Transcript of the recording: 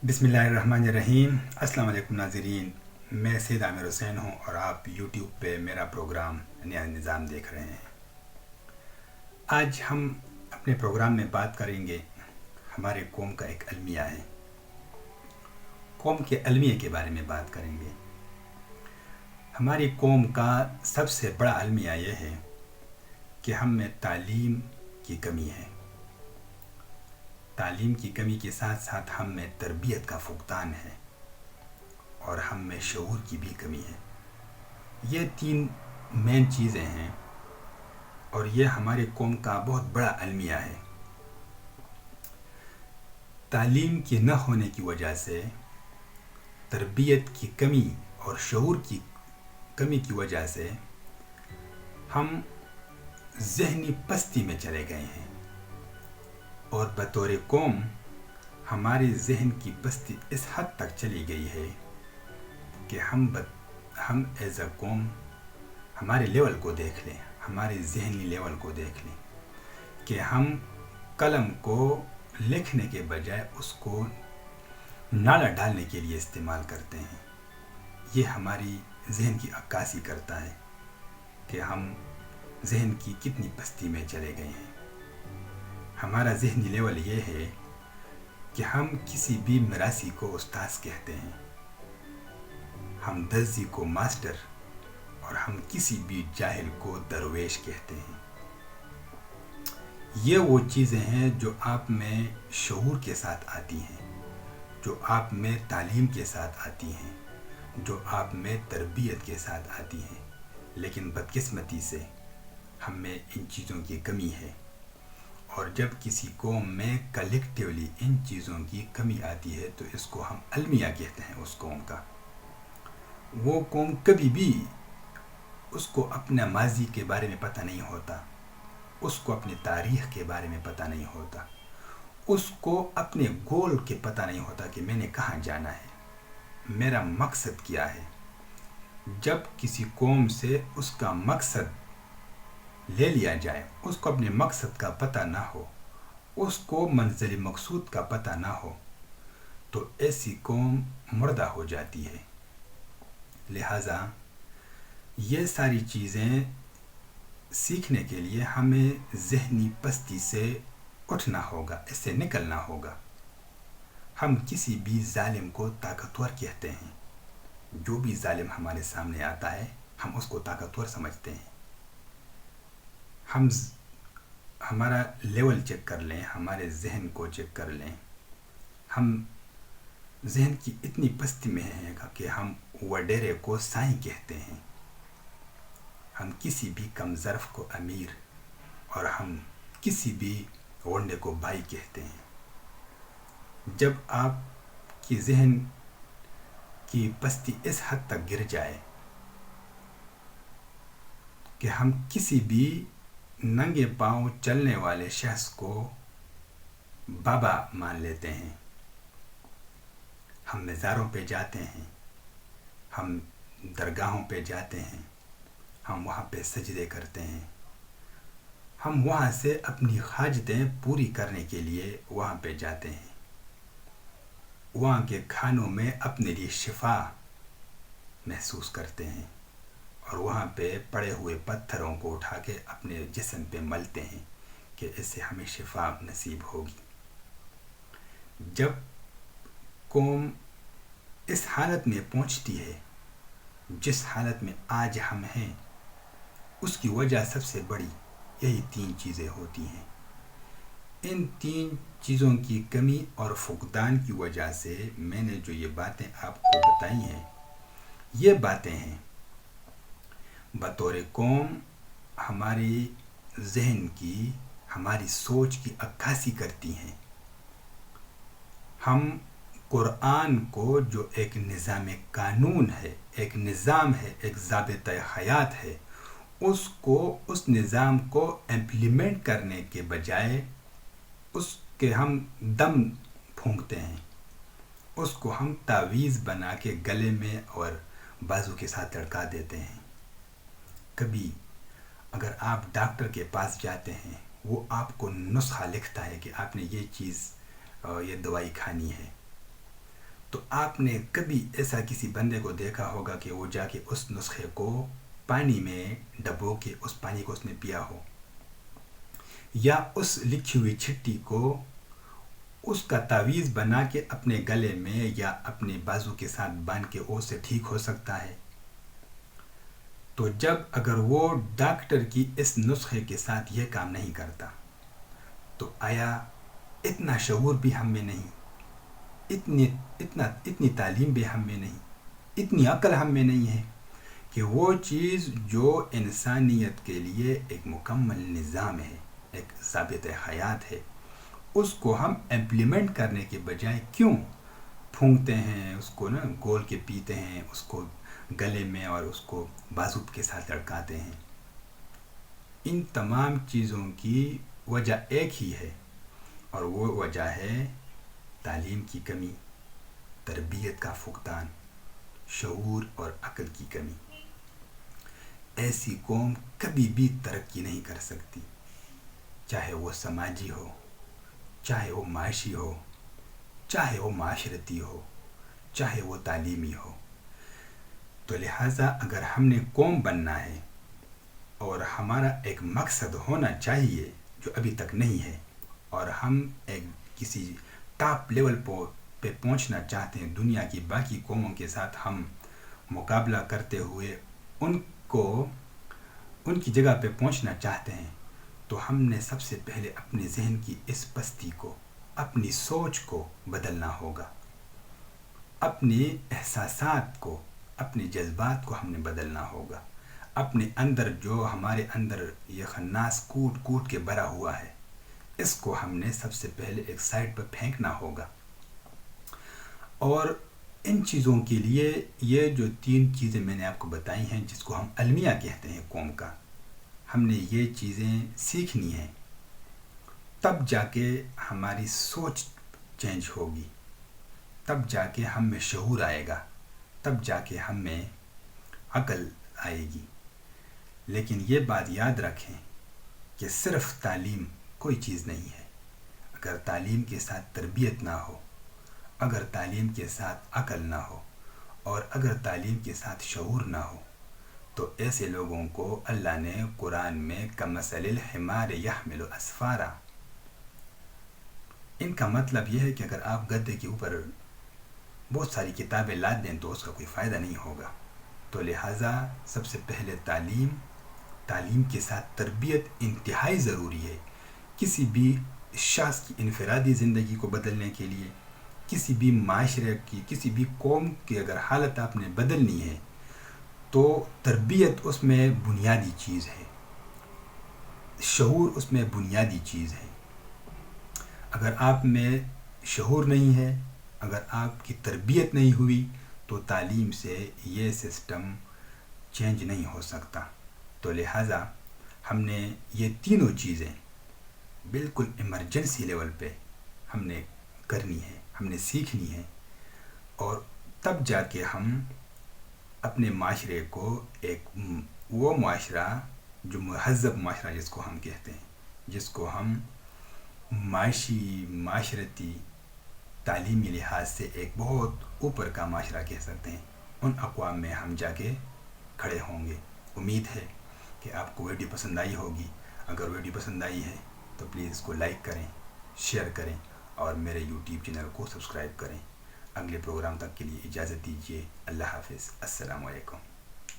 بسم اللہ الرحمن الرحیم۔ السلام علیکم ناظرین، میں سید عامر حسین ہوں اور آپ یوٹیوب پہ میرا پروگرام نیا نظام دیکھ رہے ہیں۔ آج ہم اپنے پروگرام میں بات کریں گے ہمارے قوم کا ایک المیہ ہے، قوم کے المیہ کے بارے میں بات کریں گے۔ ہماری قوم کا سب سے بڑا المیہ یہ ہے کہ ہم میں تعلیم کی کمی ہے۔ تعلیم کی کمی کے ساتھ ساتھ ہم میں تربیت کا فقدان ہے اور ہم میں شعور کی بھی کمی ہے۔ یہ تین مین چیزیں ہیں اور یہ ہماری قوم کا بہت بڑا المیہ ہے۔ تعلیم کے نہ ہونے کی وجہ سے، تربیت کی کمی اور شعور کی کمی کی وجہ سے ہم ذہنی پستی میں چلے گئے ہیں، اور بطور قوم ہمارے ذہن کی پستی اس حد تک چلی گئی ہے کہ ہم ایز اے قوم ہمارے لیول کو دیکھ لیں، ہمارے ذہنی لیول کو دیکھ لیں کہ ہم قلم کو لکھنے کے بجائے اس کو نالا ڈالنے کے لیے استعمال کرتے ہیں۔ یہ ہماری ذہن کی عکاسی کرتا ہے کہ ہم ذہن کی کتنی پستی میں چلے گئے ہیں۔ ہمارا ذہنی لیول یہ ہے کہ ہم کسی بھی میراثی کو استاذ کہتے ہیں، ہم درزی کو ماسٹر اور ہم کسی بھی جاہل کو درویش کہتے ہیں۔ یہ وہ چیزیں ہیں جو آپ میں شعور کے ساتھ آتی ہیں، جو آپ میں تعلیم کے ساتھ آتی ہیں، جو آپ میں تربیت کے ساتھ آتی ہیں، لیکن بدقسمتی سے ہم میں ان چیزوں کی کمی ہے۔ اور جب کسی قوم میں کلیکٹیولی ان چیزوں کی کمی آتی ہے تو اس کو ہم المیہ کہتے ہیں۔ اس قوم کا، وہ قوم کبھی بھی اس کو اپنا ماضی کے بارے میں پتہ نہیں ہوتا، اس کو اپنی تاریخ کے بارے میں پتہ نہیں ہوتا، اس کو اپنے گول کے پتہ نہیں ہوتا کہ میں نے کہاں جانا ہے، میرا مقصد کیا ہے۔ جب کسی قوم سے اس کا مقصد لے لیا جائے، اس کو اپنے مقصد کا پتہ نہ ہو، اس کو منزل مقصود کا پتہ نہ ہو، تو ایسی قوم مردہ ہو جاتی ہے۔ لہٰذا یہ ساری چیزیں سیکھنے کے لیے ہمیں ذہنی پستی سے اٹھنا ہوگا، اس سے نکلنا ہوگا۔ ہم کسی بھی ظالم کو طاقتور کہتے ہیں، جو بھی ظالم ہمارے سامنے آتا ہے ہم اس کو طاقتور سمجھتے ہیں۔ ہمارا لیول چیک کر لیں، ہمارے ذہن کو چیک کر لیں، ہم ذہن کی اتنی پستی میں ہیں کہ ہم وڈیرے کو سائیں کہتے ہیں، ہم کسی بھی کم ظرف کو امیر اور ہم کسی بھی غنڈے کو بھائی کہتے ہیں۔ جب آپ کی ذہن کی پستی اس حد تک گر جائے کہ ہم کسی بھی ننگے پاؤں چلنے والے شخص کو بابا مان لیتے ہیں، ہم مزاروں پہ جاتے ہیں، ہم درگاہوں پہ جاتے ہیں، ہم وہاں پہ سجدے کرتے ہیں، ہم وہاں سے اپنی حاجتیں پوری کرنے کے لیے وہاں پہ جاتے ہیں، وہاں کے کھانوں میں اپنے لیے شفا محسوس کرتے ہیں، اور وہاں پہ پڑے ہوئے پتھروں کو اٹھا کے اپنے جسم پہ ملتے ہیں کہ اس سے ہمیں شفا نصیب ہوگی۔ جب قوم اس حالت میں پہنچتی ہے جس حالت میں آج ہم ہیں، اس کی وجہ سب سے بڑی یہی تین چیزیں ہوتی ہیں۔ ان تین چیزوں کی کمی اور فقدان کی وجہ سے میں نے جو یہ باتیں آپ کو بتائی ہیں، یہ باتیں ہیں بطور قوم ہماری ذہن کی، ہماری سوچ کی عکاسی کرتی ہیں۔ ہم قرآن کو جو ایک نظام قانون ہے، ایک نظام ہے، ایک ضابطۂ حیات ہے، اس نظام کو امپلیمنٹ کرنے کے بجائے اس کے ہم دم پھونکتے ہیں، اس کو ہم تعویذ بنا کے گلے میں اور بازو کے ساتھ لٹکا دیتے ہیں۔ کبھی اگر آپ ڈاکٹر کے پاس جاتے ہیں، وہ آپ کو نسخہ لکھتا ہے کہ آپ نے یہ چیز، یہ دوائی کھانی ہے، تو آپ نے کبھی ایسا کسی بندے کو دیکھا ہوگا کہ وہ جا کے اس نسخے کو پانی میں ڈبو کے اس پانی کو اس نے پیا ہو، یا اس لکھی ہوئی چھٹی کو اس کا تعویذ بنا کے اپنے گلے میں یا اپنے بازو کے ساتھ باندھ کے وہ سے ٹھیک ہو سکتا ہے؟ تو جب اگر وہ ڈاکٹر کی اس نسخے کے ساتھ یہ کام نہیں کرتا، تو آیا اتنا شعور بھی ہم میں نہیں، اتنی تعلیم بھی ہم میں نہیں، اتنی عقل ہم میں نہیں ہے کہ وہ چیز جو انسانیت کے لیے ایک مکمل نظام ہے، ایک ضابط حیات ہے، اس کو ہم امپلیمنٹ کرنے کے بجائے کیوں پھونکتے ہیں، اس کو گول کے پیتے ہیں، اس کو گلے میں اور اس کو بازو کے ساتھ لڑکاتے ہیں؟ ان تمام چیزوں کی وجہ ایک ہی ہے، اور وہ وجہ ہے تعلیم کی کمی، تربیت کا فقدان، شعور اور عقل کی کمی۔ ایسی قوم کبھی بھی ترقی نہیں کر سکتی، چاہے وہ سماجی ہو، چاہے وہ معاشی ہو، چاہے وہ معاشرتی ہو، چاہے وہ تعلیمی ہو۔ تو لہٰذا اگر ہم نے قوم بننا ہے اور ہمارا ایک مقصد ہونا چاہیے جو ابھی تک نہیں ہے، اور ہم ایک کسی ٹاپ لیول پہ پہنچنا چاہتے ہیں، دنیا کی باقی قوموں کے ساتھ ہم مقابلہ کرتے ہوئے ان کی جگہ پہ پہنچنا چاہتے ہیں، تو ہم نے سب سے پہلے اپنے ذہن کی اس پستی کو، اپنی سوچ کو بدلنا ہوگا، اپنے احساسات کو، اپنے جذبات کو ہم نے بدلنا ہوگا، اپنے اندر جو ہمارے اندر یہ خناس کوٹ کوٹ کے بھرا ہوا ہے، اس کو ہم نے سب سے پہلے ایک سائڈ پر پھینکنا ہوگا۔ اور ان چیزوں کے لیے یہ جو 3 چیزیں میں نے آپ کو بتائی ہیں، جس کو ہم المیہ کہتے ہیں قوم کا، ہم نے یہ چیزیں سیکھنی ہیں، تب جا کے ہماری سوچ چینج ہوگی، تب جا کے ہم میں شعور آئے گا، تب جا کے ہم میں عقل آئے گی۔ لیکن یہ بات یاد رکھیں کہ صرف تعلیم کوئی چیز نہیں ہے۔ اگر تعلیم کے ساتھ تربیت نہ ہو، اگر تعلیم کے ساتھ عقل نہ ہو، اور اگر تعلیم کے ساتھ شعور نہ ہو، تو ایسے لوگوں کو اللہ نے قرآن میں کمثل الحمار یحمل اسفارا، ان کا مطلب یہ ہے کہ اگر آپ گدھے کے اوپر بہت ساری کتابیں لاد دیں تو اس کا کوئی فائدہ نہیں ہوگا۔ تو لہٰذا سب سے پہلے تعلیم کے ساتھ تربیت انتہائی ضروری ہے۔ کسی بھی شخص کی انفرادی زندگی کو بدلنے کے لیے، کسی بھی معاشرے کی، کسی بھی قوم کی اگر حالت آپ نے بدلنی ہے، تو تربیت اس میں بنیادی چیز ہے، شعور اس میں بنیادی چیز ہے۔ اگر آپ میں شعور نہیں ہے، اگر آپ کی تربیت نہیں ہوئی، تو تعلیم سے یہ سسٹم چینج نہیں ہو سکتا۔ تو لہٰذا ہم نے یہ تینوں چیزیں بالکل ایمرجنسی لیول پہ ہم نے کرنی ہے، ہم نے سیکھنی ہے، اور تب جا کے ہم اپنے معاشرے کو ایک وہ معاشرہ جو مہذب معاشرہ جس کو ہم کہتے ہیں، جس کو ہم معاشی، معاشرتی، تعلیمی لحاظ سے ایک بہت اوپر کا معاشرہ کہہ سکتے ہیں، ان اقوام میں ہم جا کے کھڑے ہوں گے۔ امید ہے کہ آپ کو ویڈیو پسند آئی ہوگی۔ اگر ویڈیو پسند آئی ہے تو پلیز اس کو لائک کریں، شیئر کریں، اور میرے یوٹیوب چینل کو سبسکرائب کریں۔ اگلے پروگرام تک کے لیے اجازت دیجیے۔ اللہ حافظ۔ السلام علیکم۔